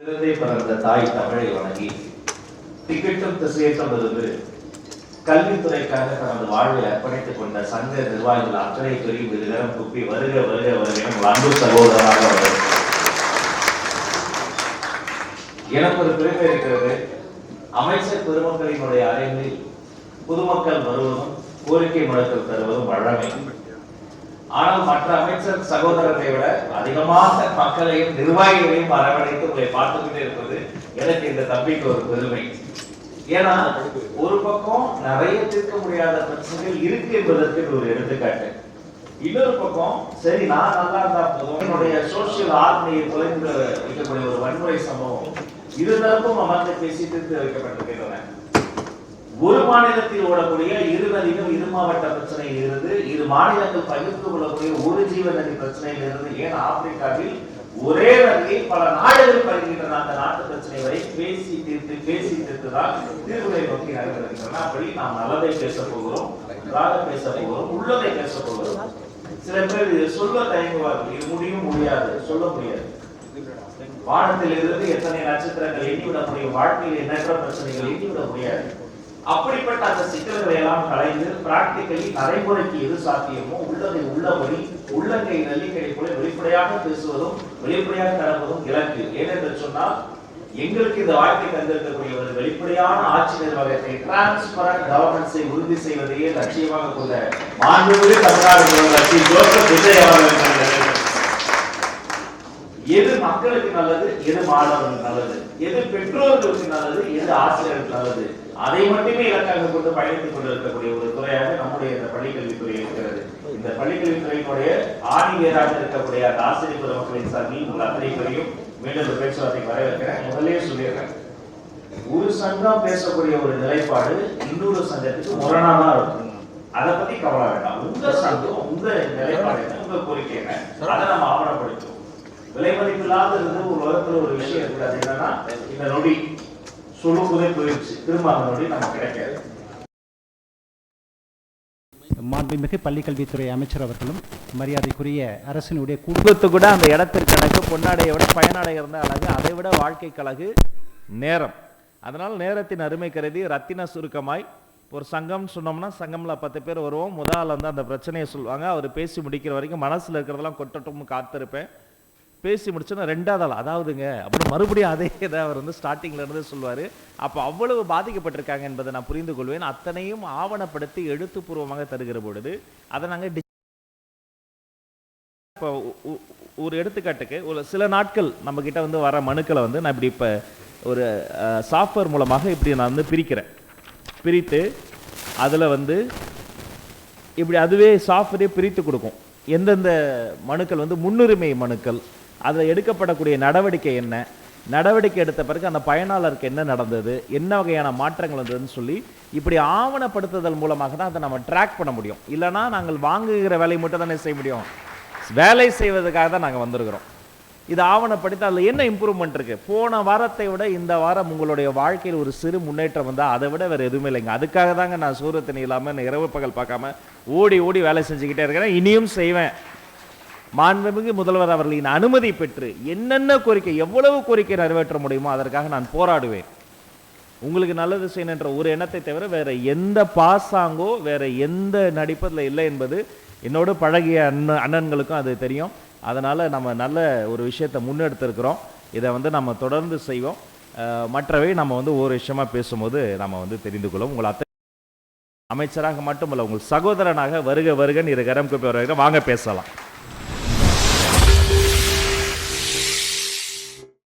சிறந்தே பறந்த தாய் தமிழை வணங்கி திகட்டும் திசையேற்றம் இருந்து கல்வித்துறைக்காக தனது வாழ்வை அர்ப்பணித்துக் கொண்ட சங்க நிர்வாகிகள் அத்தனை பேரையும் இதுகரம் துப்பி வருக வருக வருக அன்பு சகோதரராக வந்தது. எனக்கு ஒரு பெருமை இருக்கிறது. அமைச்சர் பெருமக்களினுடைய அறைகளில் பொதுமக்கள் வருவதும் கோரிக்கை மனுக்கள் தருவதும் வழமை. ஆனால் மற்ற அமைச்சர் சகோதரரை விட அதிகமாக மக்களையும் நிர்வாகிகளையும் அரவணைத்து உங்களை பார்த்துக்கிட்டே இருப்பது எனக்கு இந்த தம்பிக்கு ஒரு பெருமை. ஏன்னா ஒரு பக்கம் நிறைய தீர்க்க முடியாத பிரச்சனைகள் இருக்கு என்பதற்கு ஒரு எடுத்துக்காட்டு. இன்னொரு பக்கம் சரி நான் நல்லா இருந்தா போதும், என்னுடைய சோசியல் ஆர்மனியை தொலைந்து வைக்கக்கூடிய ஒரு வன்முறை சம்பவம் இருதரப்பும் அமர்ந்து பேசி தீர்த்து வைக்கப்பட்டிருக்கின்றன. ஒரு மாநிலத்தில் ஓடக்கூடிய இரு நதிகள் இரு மாவட்ட பிரச்சனையில் இருந்து இரு மாநிலங்கள் பகிர்ந்து கொள்ளக்கூடிய ஒரு ஜீவ நதி பிரச்சனையில் இருந்து ஏன் ஆப்பிரிக்காவில் ஒரே நதியை பல நாடுகள் பகிர்கின்றன அந்த நாட்டு பிரச்சனை வரை பேசி தீர்த்து தான் தீர்வுகளை நோக்கி நகர்கின்றன. அப்படி நாம் நல்லதை பேச போகிறோம், பேச போகிறோம், உள்ளதை பேச போகிறோம். சில பேர் இது சொல்ல தயங்குவார்கள், இது முடியாது, சொல்ல முடியாது. வானத்தில் இருந்து எத்தனை நட்சத்திரங்கள் எண்ணிவிட முடியும், வாழ்க்கையில் எண்ணற்ற பிரச்சனைகள் எண்ணிவிட முடியாது. அப்படிப்பட்ட அந்த சிக்கல்களை எல்லாம் கலைந்து பிராக்டிகலி நடைமுறைக்கு எது சாத்தியமோ உள்ளதை உள்ளபடி உள்ளங்கை நெல்லிக்கடை போல வெளிப்படையாக பேசுவதும் வெளிப்படையாக நடப்பதும் இலக்கு. ஏனென்று சொன்னால் எங்களுக்கு இந்த வாழ்க்கை தந்திருக்கக்கூடிய ஒரு வெளிப்படையான ஆட்சி நிர்வாகத்தை டிரான்ஸ்பரண்ட் கவர்னன்ஸை உறுதி செய்வதையே லட்சியமாக கொண்ட மாண்புமிகு தமிழ்நாடு முதலமைச்சர் ஜோசப் விஜய் அவர்கள் எது மக்களுக்கு நல்லது, எது மாணவர்களுக்கு நல்லது, எது பெற்றோர்களுக்கு நல்லது, எது ஆசிரியர்களுக்கு நல்லது, அதை மட்டுமே இலக்காக கொண்டு பயணித்துக் கொண்டிருக்கக்கூடிய ஒரு துறையாக நம்முடைய இந்த பள்ளிக்கல்வித்துறை இருக்கிறது. இந்த பள்ளிக்கல்வித்துறையினுடைய ஆணிவேராக இருக்கக்கூடிய அந்த ஆசிரியர் பெருமக்களின் சார்பில் உங்கள் அத்தனை பேரையும் மீண்டும் பேச்சுவார்த்தை வரவேற்கிறேன். முதலே சொல்லிடுறேன், ஒரு சங்கம் பேசக்கூடிய ஒரு நிலைப்பாடு இன்னொரு சங்கத்துக்கு முரணாதான் இருக்கும். அதை பத்தி கவலை வேண்டாம். உங்க சங்கம் உங்க நிலைப்பாடு என்ன, உங்க கோரிக்கை என்ன, அதை நம்ம ஆவணப்படுத்தும். விலை மதிப்பில்லாத இருந்து ஒரு உலகத்துல ஒரு விஷயம் இருக்கு. அது என்னன்னா இந்த நொடி சொல்லுக்குதே போயிடுச்சு, திரும்ப அந்த நொடி நமக்கு கிடைக்காது. மாண்புமிகு பள்ளிக்கல்வித்துறை அமைச்சர் அவர்களும் மரியாதைக்குரிய அரசினுடைய குடும்பத்தை கூட அந்த இடத்திற்கு அழகு பொன்னாடையை விட பயனாடை இருந்த அழகு, அதை விட வாழ்க்கைக்கு அழகு நேரம். அதனால் நேரத்தின் அருமை கருதி ரத்தின சுருக்கமாய் ஒரு சங்கம் சொன்னோம்னா சங்கம்ல 10 பேர் வருவோம். முதல் வந்து அந்த பிரச்சனையை சொல்லுவாங்க. அவர் பேசி முடிக்கிற வரைக்கும் மனசுல இருக்கிறதெல்லாம் கொட்டட்டும் காத்திருப்பேன். பேசி முடிச்சோன்னா 2வது ஆள் அதாவதுங்க அப்படின்னு மறுபடியும் அதே இதை அவர் வந்து ஸ்டார்டிங்ல இருந்து சொல்லுவார். அப்போ அவ்வளவு பாதிக்கப்பட்டிருக்காங்க என்பதை நான் புரிந்து கொள்வேன். அத்தனையும் ஆவணப்படுத்தி எழுத்துப்பூர்வமாக தருகிற பொழுது அதை நாங்கள் இப்போ ஒரு எடுத்துக்காட்டுக்கு ஒரு சில நாட்கள் நம்ம கிட்ட வந்து வர மனுக்களை வந்து நான் இப்படி இப்போ ஒரு சாஃப்ட்வேர் மூலமாக இப்படி நான் வந்து பிரித்து அதில் வந்து இப்படி அதுவே சாஃப்ட்வேரே பிரித்து கொடுக்கும். எந்தெந்த மனுக்கள் வந்து முன்னுரிமை மனுக்கள், அதில் எடுக்கப்படக்கூடிய நடவடிக்கை என்ன, நடவடிக்கை எடுத்த பிறகு அந்த பயனாளருக்கு என்ன நடந்தது, என்ன வகையான மாற்றங்கள் வந்ததுன்னு சொல்லி இப்படி ஆவணப்படுத்துதல் மூலமாக தான் அதை நம்ம ட்ராக் பண்ண முடியும். இல்லைனா நாங்கள் வாங்குகிற வேலையை மட்டும் தானே செய்ய முடியும், வேலை செய்வதற்காக தான் நாங்கள் வந்திருக்கிறோம். இது ஆவணப்படுத்தி அதில் என்ன இம்ப்ரூவ்மெண்ட் இருக்குது, போன வாரத்தை விட இந்த வாரம் உங்களுடைய வாழ்க்கையில் ஒரு சிறு முன்னேற்றம் வந்தால் அதை விட வேறு எதுவுமே இல்லைங்க. அதுக்காக தாங்க நான் சூரத்தினி இல்லாமல் இரவு பகல் பார்க்காம ஓடி வேலை செஞ்சுக்கிட்டே இருக்கிறேன், இனியும் செய்வேன். மாண்புமிகு முதல்வர் அவர்களின் அனுமதி பெற்று என்னென்ன கோரிக்கை, எவ்வளவு கோரிக்கை நிறைவேற்ற முடியுமோ அதற்காக நான் போராடுவேன். உங்களுக்கு நல்லது செய்யணுன்ற ஒரு எண்ணத்தை தவிர வேற எந்த பாசாங்கோ வேற எந்த நடிப்பதில் இல்லை என்பது என்னோடு பழகிய அண்ணன்களுக்கும் அது தெரியும். அதனால் நம்ம நல்ல ஒரு விஷயத்தை முன்னெடுத்திருக்கிறோம். இதை வந்து நம்ம தொடர்ந்து செய்வோம். மற்றவை நம்ம வந்து ஒரு விஷயமாக பேசும்போது நம்ம வந்து தெரிந்து கொள்ளும். உங்களை அமைச்சராக மட்டுமல்ல உங்கள் சகோதரனாக வருக வருகன்னு இரு கரம் கூப்பி வருகிற வாங்க பேசலாம்.